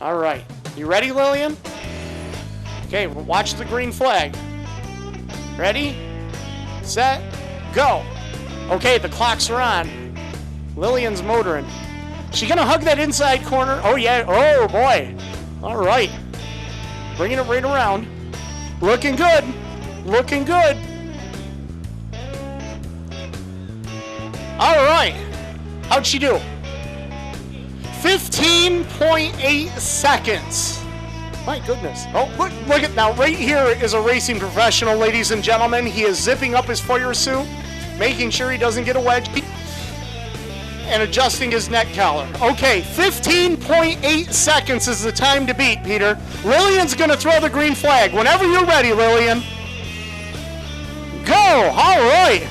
All right. You ready, Lillian? Okay, watch the green flag. Ready, set, go. Okay, the clocks are on. Lillian's motoring. She gonna hug that inside corner? Oh yeah, oh boy. All right. Bringing it right around. Looking good, looking good. All right, how'd she do? 15.8 seconds. My goodness. Oh, look at now. Right here is a racing professional, ladies and gentlemen. He is zipping up his fire suit, making sure he doesn't get a wedge, and adjusting his neck collar. Okay, 15.8 seconds is the time to beat, Peter. Lillian's going to throw the green flag. Whenever you're ready, Lillian. Go. All right.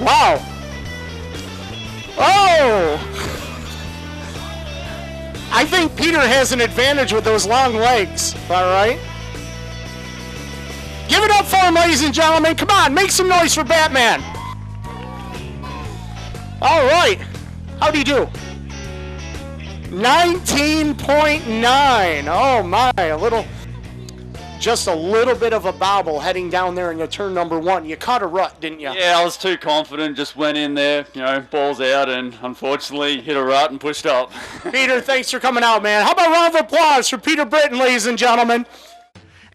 Wow. Oh. I think Peter has an advantage with those long legs, all right? Give it up for him, ladies and gentlemen. Come on, make some noise for Batman. All right, how'd he do? 19.9, oh my, just a little bit of a bobble heading down there into turn number one. You caught a rut, didn't you? Yeah, I was too confident, just went in there, balls out, and unfortunately hit a rut and pushed up. Peter, thanks for coming out, man. How about a round of applause for Peter Britton, ladies and gentlemen?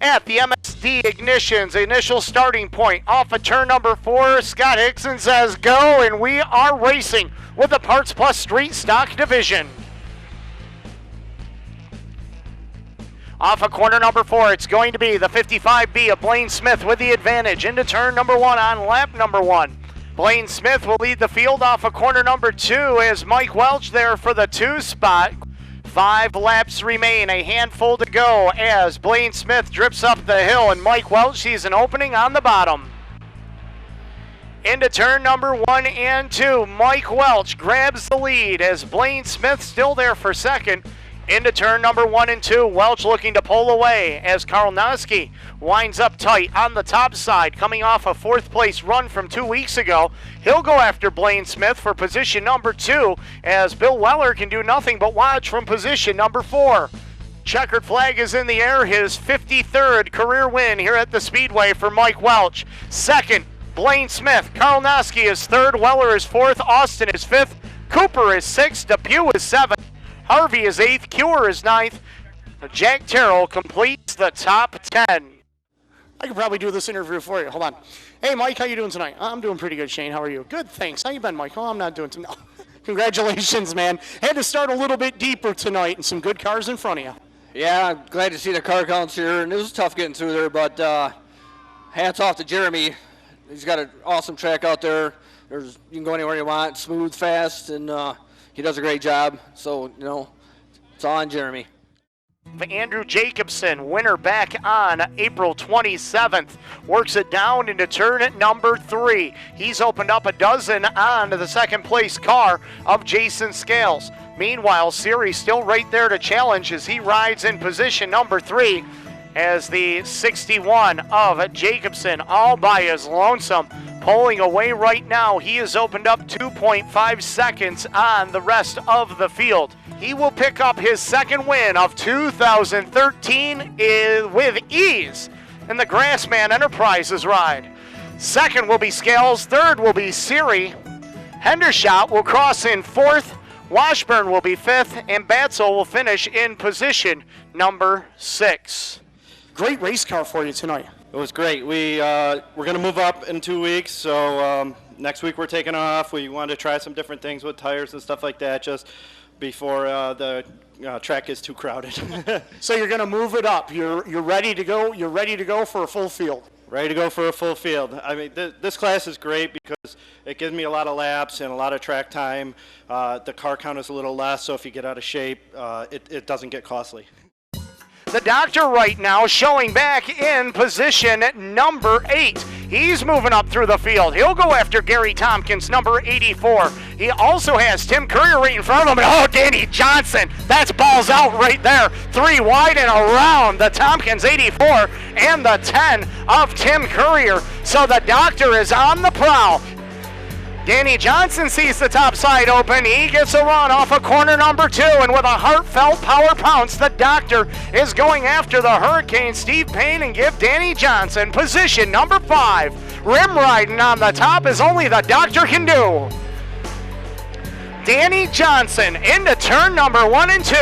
At the MSD Ignition's initial starting point, off of turn number 4, Scott Hickson says go, and we are racing with the Parts Plus Street Stock Division. Off of corner number 4, it's going to be the 55B of Blaine Smith with the advantage into turn number 1 on lap number 1. Blaine Smith will lead the field off of corner number 2 as Mike Welch there for the 2 spot. 5 laps remain, a handful to go as Blaine Smith drips up the hill and Mike Welch sees an opening on the bottom. Into turn number 1 and 2, Mike Welch grabs the lead as Blaine Smith still there for second. Into turn number 1 and 2, Welch looking to pull away as Karl Noski winds up tight on the top side, coming off a 4th place run from 2 weeks ago. He'll go after Blaine Smith for position number 2 as Bill Weller can do nothing but watch from position number 4. Checkered flag is in the air, his 53rd career win here at the Speedway for Mike Welch. Second, Blaine Smith. Karl Noski is 3rd, Weller is 4th, Austin is 5th, Cooper is 6th, Depew is 7th. Harvey is 8th, Cure is 9th. Jack Terrell completes the top 10. I could probably do this interview for you. Hold on. Hey, Mike, how you doing tonight? I'm doing pretty good, Shane. How are you? Good, thanks. How you been, Mike? Oh, I'm not doing too no. Congratulations, man. Had to start a little bit deeper tonight and some good cars in front of you. Yeah, I'm glad to see the car counts here, and it was tough getting through there, but hats off to Jeremy. He's got an awesome track out there. You can go anywhere you want, smooth, fast, and he does a great job, so, it's all on Jeremy. Andrew Jacobson, winner back on April 27th, works it down into turn number 3. He's opened up a dozen on the second place car of Jason Scales. Meanwhile, Siri still right there to challenge as he rides in position number 3 as the 61 of Jacobson all by his lonesome. Pulling away right now, he has opened up 2.5 seconds on the rest of the field. He will pick up his second win of 2013 with ease in the Grassman Enterprises ride. Second will be Scales, third will be Siri. Hendershot will cross in 4th, Washburn will be 5th, and Batzel will finish in position number 6. Great race car for you tonight. It was great. We're going to move up in 2 weeks, so next week we're taking off. We wanted to try some different things with tires and stuff like that just before the track is too crowded. So you're going to move it up. You're ready to go. You're ready to go for a full field. Ready to go for a full field. I mean, this class is great because it gives me a lot of laps and a lot of track time. The car count is a little less, so if you get out of shape, it doesn't get costly. The doctor right now showing back in position number 8. He's moving up through the field. He'll go after Gary Tompkins, number 84. He also has Tim Courier right in front of him. And oh, Danny Johnson, that's balls out right there. 3 wide and around the Tompkins 84 and the 10 of Tim Courier. So the doctor is on the prowl. Danny Johnson sees the top side open. He gets a run off of corner number 2, and with a heartfelt power pounce, the doctor is going after the Hurricane Steve Payne and give Danny Johnson position number 5. Rim riding on the top is only the doctor can do. Danny Johnson into turn number 1 and 2.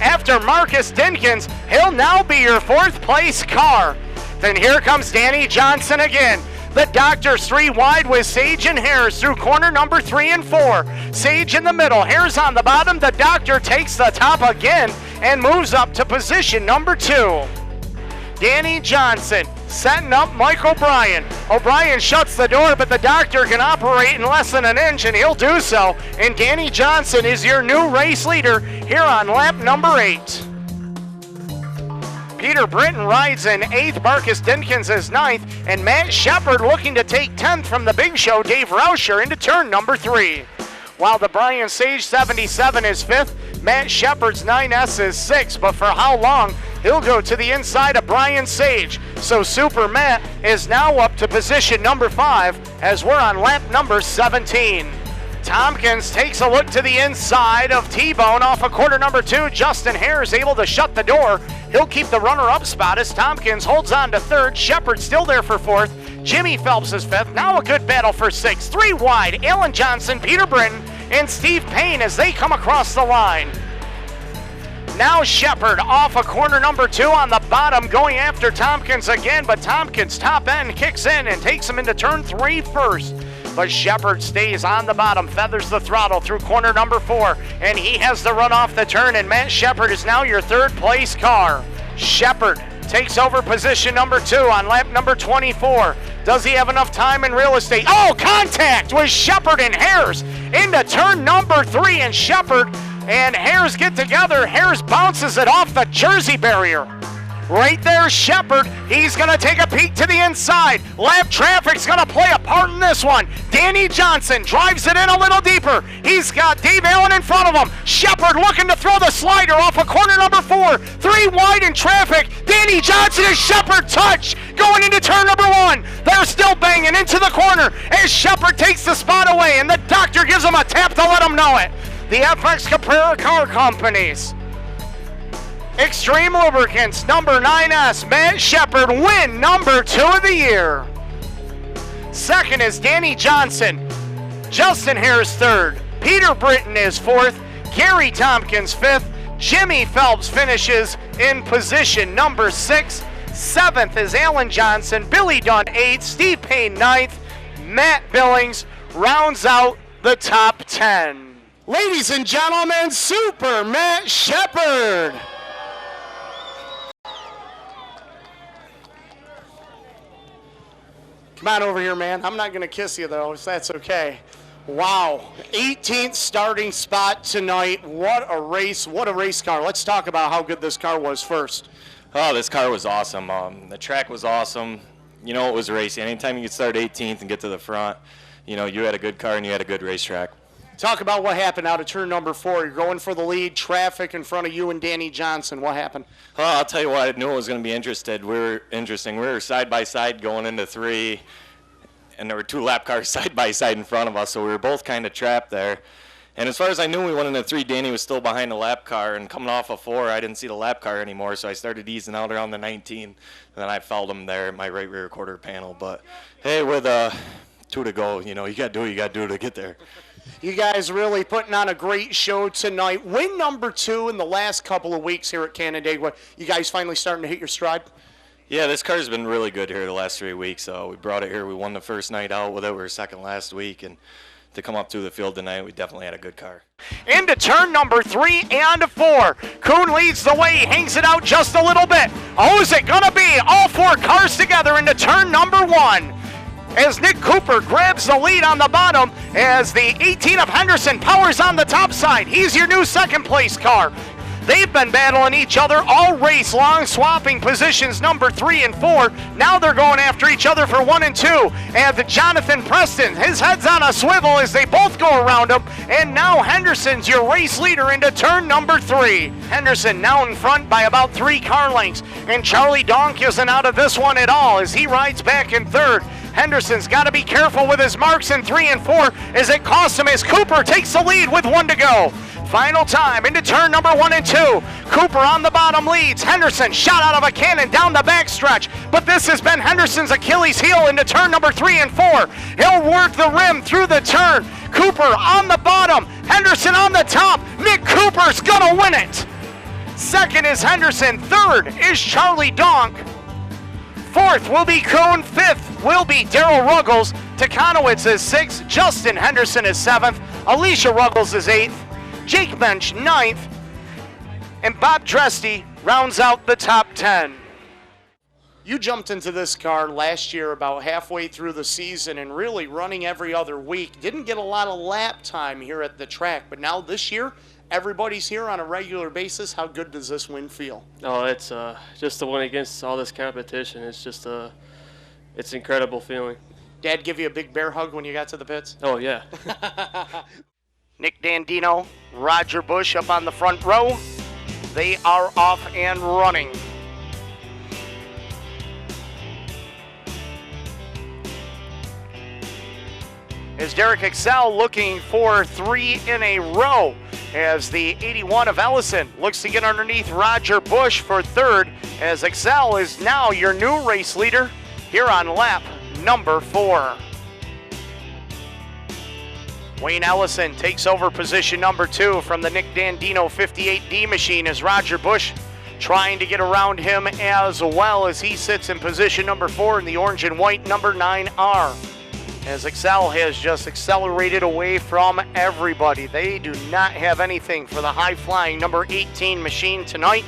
After Marcus Dinkins, he'll now be your 4th place car. Then here comes Danny Johnson again. The doctor's 3 wide with Sage and Harris through corner number 3 and 4. Sage in the middle, Harris on the bottom. The doctor takes the top again and moves up to position number 2. Danny Johnson setting up Mike O'Brien. O'Brien shuts the door, but the doctor can operate in less than an inch, and he'll do so. And Danny Johnson is your new race leader here on lap number 8. Peter Britton rides in 8th, Marcus Dinkins is 9th, and Matt Shepard looking to take 10th from the big show, Dave Rauscher, into turn number 3. While the Brian Sage 77 is 5th, Matt Shepard's 9S is 6th, but for how long? He'll go to the inside of Brian Sage. So Super Matt is now up to position number 5 as we're on lap number 17. Tompkins takes a look to the inside of T-Bone off of quarter number 2. Justin Hare is able to shut the door. He'll keep the runner-up spot as Tompkins holds on to 3rd. Shepard still there for 4th. Jimmy Phelps is 5th. Now a good battle for 6th. 3 wide, Alan Johnson, Peter Britton, and Steve Payne as they come across the line. Now Shepard off of corner number 2 on the bottom going after Tompkins again, but Tompkins top end kicks in and takes him into turn 3 first. But Shepard stays on the bottom, feathers the throttle through corner number 4, and he has the run off the turn, and Matt Shepard is now your 3rd place car. Shepard takes over position number 2 on lap number 24. Does he have enough time and real estate? Oh, contact with Shepard and Harris into turn number 3, and Shepard and Harris get together. Harris bounces it off the Jersey barrier. Right there, Shepard. He's going to take a peek to the inside. Lap traffic's going to play a part in this one. Danny Johnson drives it in a little deeper. He's got Dave Allen in front of him. Shepard looking to throw the slider off of corner number 4. 3 wide in traffic. Danny Johnson and Shepard touch going into turn number 1. They're still banging into the corner as Shepard takes the spot away, and the doctor gives him a tap to let him know it. The FX Caprera Car Companies. Extreme Lubricants, number 9S, Matt Shepard, win number 2 of the year. 2nd is Danny Johnson. Justin Harris 3rd. Peter Britton is 4th. Gary Tompkins 5th. Jimmy Phelps finishes in position number 6. 7th is Alan Johnson. Billy Dunn 8th. Steve Payne 9th. Matt Billings rounds out the top 10. Ladies and gentlemen, Super Matt Shepard. Come on over here, man. I'm not going to kiss you, though, if that's okay. Wow. 18th starting spot tonight. What a race. What a race car. Let's talk about how good this car was first. Oh, this car was awesome. The track was awesome. You know, it was racing. Anytime you could start 18th and get to the front, you know, you had a good car and you had a good racetrack. Talk about what happened out of turn number 4. You're going for the lead, traffic in front of you and Danny Johnson. What happened? Well, I'll tell you what, I knew it was going to be interesting. We were side by side going into 3, and there were 2 lap cars side by side in front of us, so we were both kind of trapped there. And as far as I knew, we went into 3. Danny was still behind the lap car, and coming off of 4, I didn't see the lap car anymore, so I started easing out around the 19, and then I felt him there at my right rear quarter panel. But hey, with 2 to go, you know, you got to do what you got to do to get there. You guys really putting on a great show tonight. Win number 2 in the last couple of weeks here at Canandaigua. You guys finally starting to hit your stride? Yeah, this car's been really good here the last 3 weeks. We brought it here. We won the first night out with it. We were second last week, and to come up through the field tonight, we definitely had a good car. Into turn number 3 and 4. Kuhn leads the way. He hangs it out just a little bit. Oh, is it going to be all 4 cars together into turn number 1? As Nick Cooper grabs the lead on the bottom as the 18 of Henderson powers on the top side. He's your new second place car. They've been battling each other all race long, swapping positions number 3 and 4. Now they're going after each other for 1 and 2. And Jonathan Preston, his head's on a swivel as they both go around him. And now Henderson's your race leader into turn number 3. Henderson now in front by about 3 car lengths. And Charlie Donk isn't out of this one at all as he rides back in 3rd. Henderson's got to be careful with his marks in 3 and 4 as it costs him as Cooper takes the lead with 1 to go. Final time into turn number 1 and 2. Cooper on the bottom leads. Henderson shot out of a cannon down the backstretch, but this has been Henderson's Achilles heel into turn number 3 and 4. He'll work the rim through the turn. Cooper on the bottom, Henderson on the top. Nick Cooper's gonna win it. Second is Henderson, third is Charlie Donk. Fourth will be Kuhn, fifth will be Daryl Ruggles. Tikonowitz is sixth, Justin Henderson is seventh, Alicia Ruggles is eighth, Jake Bench ninth, and Bob Dresty rounds out the top 10. You jumped into this car last year about halfway through the season and really running every other week. Didn't get a lot of lap time here at the track, but now this year, everybody's here on a regular basis. How good does this win feel? Oh, it's just to win against all this competition. It's just it's an incredible feeling. Dad give you a big bear hug when you got to the pits? Oh, yeah. Nick Dandino, Roger Bush up on the front row. They are off and running. Is Derek Excel looking for 3 in a row as the 81 of Ellison looks to get underneath Roger Bush for third, as Excel is now your new race leader here on lap number 4. Wayne Ellison takes over position number 2 from the Nick Dandino 58D machine as Roger Bush trying to get around him as well as he sits in position number 4 in the orange and white number 9R. As Excel has just accelerated away from everybody. They do not have anything for the high-flying number 18 machine tonight.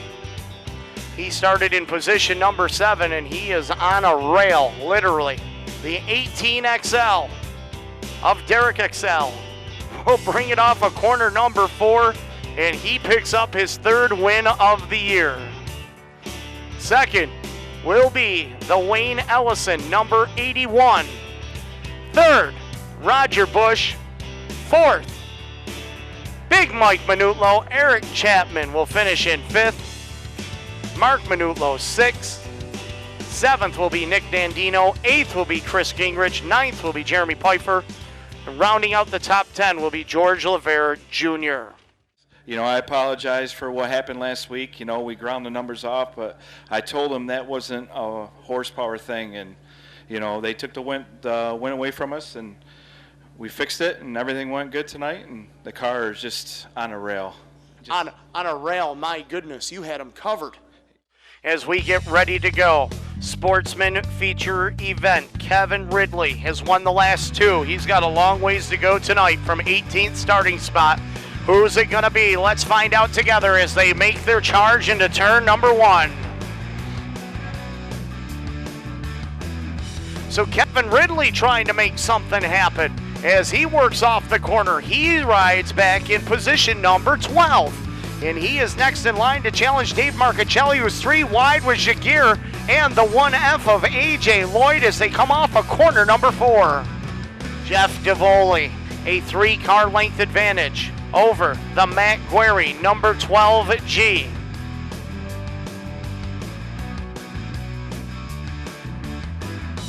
He started in position number 7, and he is on a rail, literally. The 18XL of Derek Excel will bring it off a corner number 4, and he picks up his 3rd win of the year. Second will be the Wayne Ellison, number 81. Third, Roger Bush. Fourth, Big Mike Manutlo. Eric Chapman will finish in 5th. Mark Manutlo 6th. 7th will be Nick Dandino. 8th will be Chris Gingrich. 9th will be Jeremy Pfeiffer. And rounding out the top 10 will be George LaVere Jr. You know, I apologize for what happened last week. You know, we ground the numbers off, but I told them that wasn't a horsepower thing, and you know, they took the win away from us, and we fixed it, and everything went good tonight, and the car is just on a rail. On a rail, my goodness, you had them covered. As we get ready to go, Sportsman feature event. Kevin Ridley has won the last 2. He's got a long ways to go tonight from 18th starting spot. Who's it going to be? Let's find out together as they make their charge into turn number 1. So Kevin Ridley trying to make something happen as he works off the corner. He rides back in position number 12. And he is next in line to challenge Dave Marcaccelli, who's 3 wide with Jagir and the 1F of AJ Lloyd as they come off a corner number 4. Jeff DeVoli, a 3-car length advantage over the Matt Guerry, number 12G.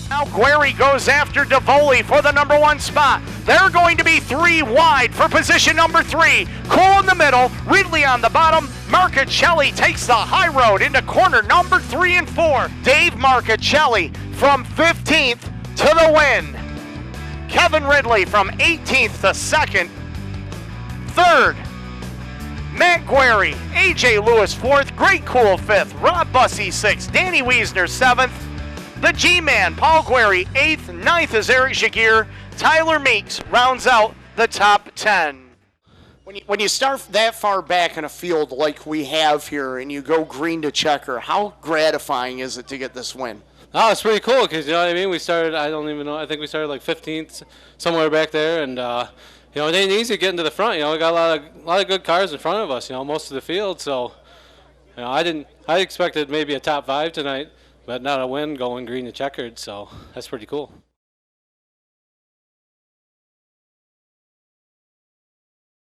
Now Guerry goes after DeVoli for the number 1 spot. They're going to be 3 wide for position number 3. Cole in the middle, Ridley on the bottom. Marcaccelli takes the high road into corner number 3 and 4. Dave Marcaccelli from 15th to the win. Kevin Ridley from 18th to 2nd. 3rd, Matt Guerry. AJ Lewis 4th. Greg Cool 5th. Rob Bussey 6th. Danny Wiesner 7th. The G-Man, Paul Guerry, 8th. 9th is Eric Jagir. Tyler Meeks rounds out the top 10. When you start that far back in a field like we have here and you go green to checker, how gratifying is it to get this win? Oh, it's pretty cool because, you know what I mean, we started, I don't even know, I think we started like 15th, somewhere back there, and, you know, it ain't easy getting to the front. You know, we got a lot of good cars in front of us, you know, most of the field, so, you know, I expected maybe a top 5 tonight, but not a win going green to checkered, so that's pretty cool.